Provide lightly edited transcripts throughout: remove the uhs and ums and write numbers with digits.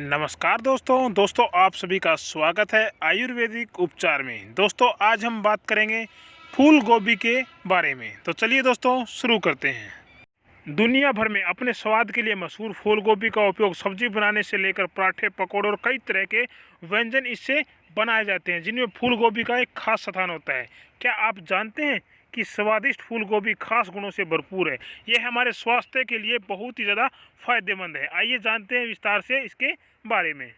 नमस्कार दोस्तों आप सभी का स्वागत है आयुर्वेदिक उपचार में। दोस्तों आज हम बात करेंगे फूल गोभी के बारे में। तो चलिए दोस्तों शुरू करते हैं। दुनिया भर में अपने स्वाद के लिए मशहूर फूल गोभी का उपयोग सब्जी बनाने से लेकर पराठे, पकौड़े और कई तरह के व्यंजन इससे बनाए जाते हैं, जिनमें फूल गोभी का एक खास स्थान होता है। क्या आप जानते हैं कि स्वादिष्ट फूल गोभी खास गुणों से भरपूर है। यह हमारे स्वास्थ्य के लिए बहुत ही ज़्यादा फायदेमंद है। आइए जानते हैं विस्तार से इसके बारे में।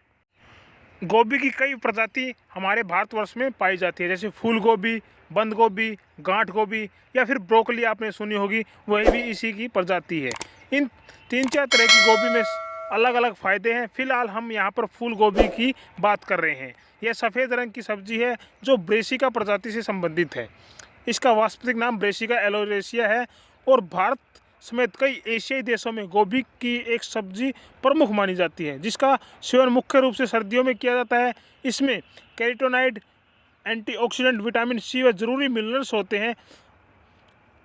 गोभी की कई प्रजाति हमारे भारतवर्ष में पाई जाती है, जैसे फूल गोभी, बंद गोभी, गांठ गोभी या फिर ब्रोकली आपने सुनी होगी, वही भी इसी की प्रजाति है। इन 3-4 तरह की गोभी में अलग अलग फ़ायदे हैं। फिलहाल हम यहाँ पर फूल गोभी की बात कर रहे हैं। यह सफ़ेद रंग की सब्जी है जो ब्रेसिका प्रजाति से संबंधित है। इसका वास्तविक नाम ब्रेसिका एलोरेसिया है और भारत समेत कई एशियाई देशों में गोभी की एक सब्जी प्रमुख मानी जाती है, जिसका सेवन मुख्य रूप से सर्दियों में किया जाता है। इसमें कैरोटीनॉइड, एंटीऑक्सीडेंट, विटामिन सी व जरूरी मिनरल्स होते हैं।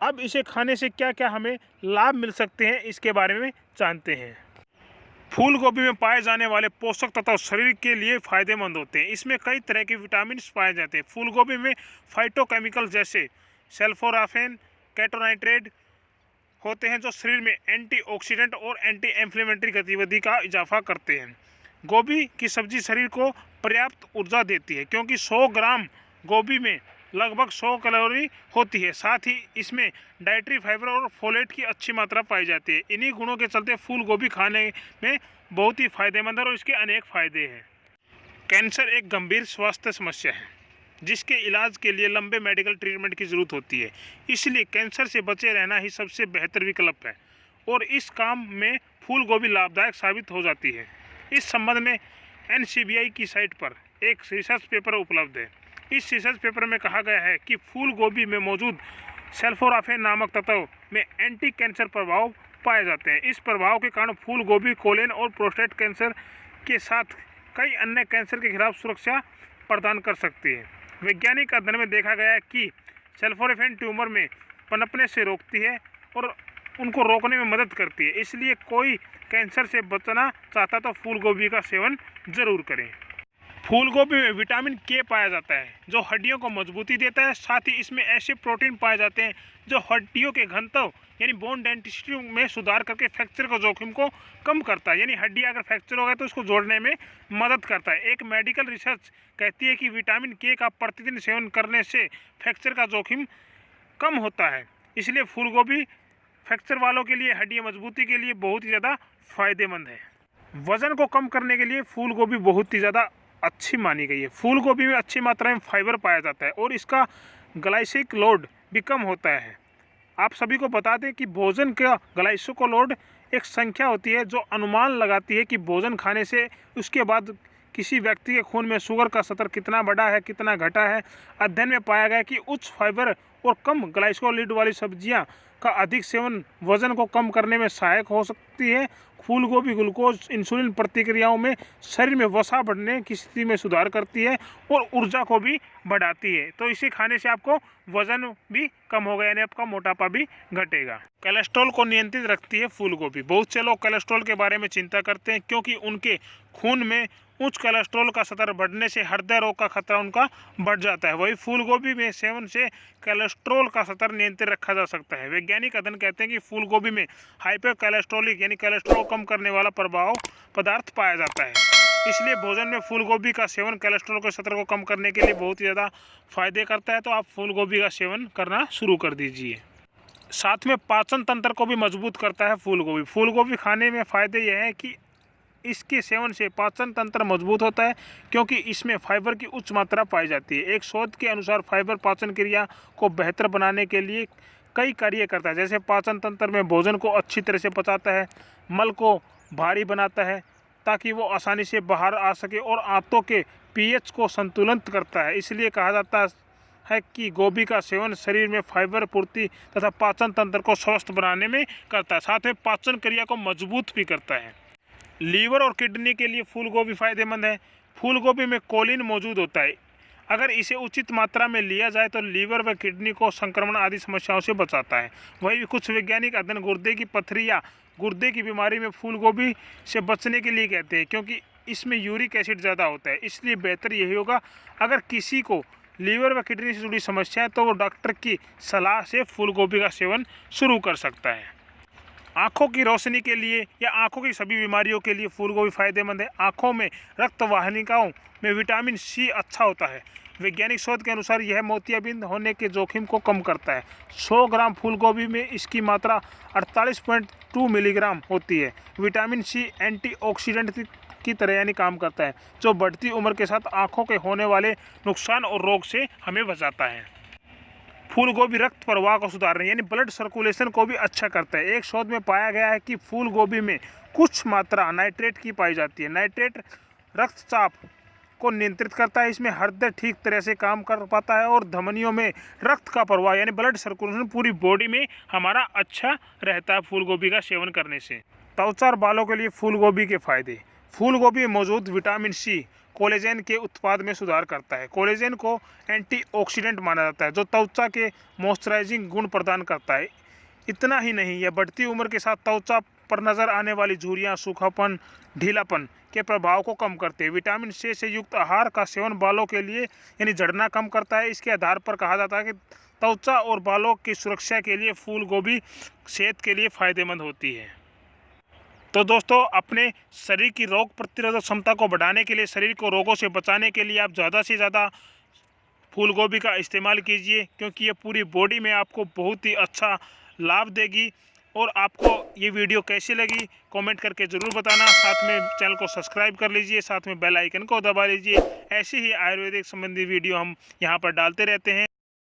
अब इसे खाने से क्या क्या हमें लाभ मिल सकते हैं, इसके बारे में जानते हैं। फूल गोभी में पाए जाने वाले पोषक तत्व शरीर के लिए फायदेमंद होते हैं। इसमें कई तरह के विटामिन पाए जाते हैं। फूल गोभी में फाइटोकेमिकल जैसे सल्फोराफेन, केटोनाइट्रेट होते हैं, जो शरीर में एंटीऑक्सीडेंट और एंटी इन्फ्लेमेटरी गतिविधि का इजाफा करते हैं। गोभी की सब्जी शरीर को पर्याप्त ऊर्जा देती है, क्योंकि 100 ग्राम गोभी में लगभग 100 कैलोरी होती है। साथ ही इसमें डाइटरी फाइबर और फोलेट की अच्छी मात्रा पाई जाती है। इन्हीं गुणों के चलते फूल गोभी खाने में बहुत ही फायदेमंद है और इसके अनेक फायदे हैं। कैंसर एक गंभीर स्वास्थ्य समस्या है, जिसके इलाज के लिए लंबे मेडिकल ट्रीटमेंट की ज़रूरत होती है। इसलिए कैंसर से बचे रहना ही सबसे बेहतर विकल्प है और इस काम में फूल गोभी लाभदायक साबित हो जाती है। इस संबंध में NCBI की साइट पर एक रिसर्च पेपर उपलब्ध है। इस रिसर्च पेपर में कहा गया है कि फूल गोभी में मौजूद सल्फोराफेन नामक तत्व में एंटी कैंसर प्रभाव पाए जाते हैं। इस प्रभाव के कारण फूल गोभी कोलन और प्रोस्टेट कैंसर के साथ कई अन्य कैंसर के खिलाफ सुरक्षा प्रदान कर सकती है। वैज्ञानिक अध्ययन में देखा गया है कि सल्फोराफेन ट्यूमर में पनपने से रोकती है और उनको रोकने में मदद करती है। इसलिए कोई कैंसर से बचना चाहता तो फूल गोभी का सेवन ज़रूर करें। फूल गोभी में विटामिन के पाया जाता है, जो हड्डियों को मजबूती देता है। साथ ही इसमें ऐसे प्रोटीन पाए जाते हैं जो हड्डियों के घनत्व यानी बोन डेंसिटी में सुधार करके फ्रैक्चर के जोखिम को कम करता है। यानी हड्डी अगर फ्रैक्चर हो गया तो उसको जोड़ने में मदद करता है। एक मेडिकल रिसर्च कहती है कि विटामिन के का प्रतिदिन सेवन करने से फ्रैक्चर का जोखिम कम होता है। इसलिए फूल गोभी फ्रैक्चर वालों के लिए, हड्डी मजबूती के लिए बहुत ही ज़्यादा फायदेमंद है। वज़न को कम करने के लिए फूल गोभी बहुत ही ज़्यादा अच्छी मानी गई है। फूल गोभी में अच्छी मात्रा में फाइबर पाया जाता है और इसका ग्लाइसेमिक लोड भी कम होता है। आप सभी को बता दें कि भोजन का ग्लाइसेमिक लोड एक संख्या होती है जो अनुमान लगाती है कि भोजन खाने से उसके बाद किसी व्यक्ति के खून में शुगर का स्तर कितना बढ़ा है, कितना घटा है। अध्ययन में पाया गया कि उच्च फाइबर और कम ग्लाइसेमिक वाली सब्जियां का अधिक सेवन वजन को कम करने में सहायक हो सकती है। फूल गोभी ग्लूकोज इंसुलिन प्रतिक्रियाओं में शरीर में वसा बढ़ने की स्थिति में सुधार करती है और ऊर्जा को भी बढ़ाती है। तो इसे खाने से आपको वजन भी कम होगा, यानी आपका मोटापा भी घटेगा। कोलेस्ट्रॉल को नियंत्रित रखती है फूल गोभी। बहुत से लोग कोलेस्ट्रॉल के बारे में चिंता करते हैं, क्योंकि उनके खून में उच्च कोलेस्ट्रॉल का स्तर बढ़ने से हृदय रोग का खतरा उनका बढ़ जाता है। वही फूल गोभी में सेवन से कोलेस्ट्रॉल का स्तर नियंत्रित रखा जा सकता है। वैज्ञानिक अध्ययन कहते हैं कि फूल गोभी में हाइपर कोलेस्ट्रॉलिक यानी कोलेस्ट्रॉल कम करने वाला प्रभाव पदार्थ पाया जाता है। इसलिए भोजन में फूल गोभी का सेवन कोलेस्ट्रॉल के स्तर को कम करने के लिए बहुत ही ज़्यादा फायदे करता है। तो आप फूल गोभी का सेवन करना शुरू कर दीजिए। साथ में पाचन तंत्र को भी मजबूत करता है फूल गोभी। फूल गोभी खाने में फ़ायदे यह है कि इसके सेवन से पाचन तंत्र मजबूत होता है, क्योंकि इसमें फाइबर की उच्च मात्रा पाई जाती है। एक शोध के अनुसार फाइबर पाचन क्रिया को बेहतर बनाने के लिए कई कार्य करता है, जैसे पाचन तंत्र में भोजन को अच्छी तरह से पचाता है, मल को भारी बनाता है ताकि वो आसानी से बाहर आ सके और आंतों के pH को संतुलित करता है। इसलिए कहा जाता है कि गोभी का सेवन शरीर में फाइबर पूर्ति तथा पाचन तंत्र को स्वस्थ बनाने में करता है। साथ में पाचन क्रिया को मजबूत भी करता है। लीवर और किडनी के लिए फूल गोभी फायदेमंद है। फूल गोभी में कोलिन मौजूद होता है। अगर इसे उचित मात्रा में लिया जाए तो लीवर व किडनी को संक्रमण आदि समस्याओं से बचाता है। वही कुछ वैज्ञानिक अध्ययन गुर्दे की पथरी या गुर्दे की बीमारी में फूल गोभी से बचने के लिए कहते हैं, क्योंकि इसमें यूरिक एसिड ज़्यादा होता है, इसलिए बेहतर यही होगा अगर किसी को लीवर व किडनी से जुड़ी समस्या है तो वो डॉक्टर की सलाह से फूल गोभी का सेवन शुरू कर सकता है। आँखों की रोशनी के लिए या आँखों की सभी बीमारियों के लिए फूल गोभी फायदेमंद है। आँखों में रक्त वाहिकाओं में विटामिन सी अच्छा होता है। वैज्ञानिक शोध के अनुसार यह मोतियाबिंद होने के जोखिम को कम करता है। 100 ग्राम फूल गोभी में इसकी मात्रा 48.2 मिलीग्राम होती है। विटामिन सी एंटीऑक्सीडेंट की तरह यानी काम करता है, जो बढ़ती उम्र के साथ आँखों के होने वाले नुकसान और रोग से हमें बचाता है। फूल गोभी रक्त प्रवाह को सुधारने यानी ब्लड सर्कुलेशन को भी अच्छा करता है। एक शोध में पाया गया है कि फूल गोभी में कुछ मात्रा नाइट्रेट की पाई जाती है। नाइट्रेट रक्तचाप को नियंत्रित करता है, इसमें हृदय ठीक तरह से काम कर पाता है और धमनियों में रक्त का प्रवाह यानी ब्लड सर्कुलेशन पूरी बॉडी में हमारा अच्छा रहता है फूल गोभी का सेवन करने से। त्वचा और बालों के लिए फूल गोभी के फायदे। फूल गोभी में मौजूद विटामिन सी कोलेजन के उत्पाद में सुधार करता है। कोलेजन को एंटीऑक्सीडेंट माना जाता है, जो त्वचा के मॉइस्चराइजिंग गुण प्रदान करता है। इतना ही नहीं, यह बढ़ती उम्र के साथ त्वचा पर नजर आने वाली झुर्रियां, सूखापन, ढीलापन के प्रभाव को कम करते हैं। विटामिन सी से युक्त आहार का सेवन बालों के लिए यानी झड़ना कम करता है। इसके आधार पर कहा जाता है कि त्वचा और बालों की सुरक्षा के लिए फूल गोभी सेहत के लिए फायदेमंद होती है। तो दोस्तों, अपने शरीर की रोग प्रतिरोधक क्षमता को बढ़ाने के लिए, शरीर को रोगों से बचाने के लिए आप ज़्यादा से ज़्यादा फूल गोभी का इस्तेमाल कीजिए, क्योंकि ये पूरी बॉडी में आपको बहुत ही अच्छा लाभ देगी। और आपको ये वीडियो कैसी लगी कमेंट करके ज़रूर बताना। साथ में चैनल को सब्सक्राइब कर लीजिए, साथ में बेल आइकन को दबा लीजिए। ऐसी ही आयुर्वेदिक संबंधी वीडियो हम यहाँ पर डालते रहते हैं।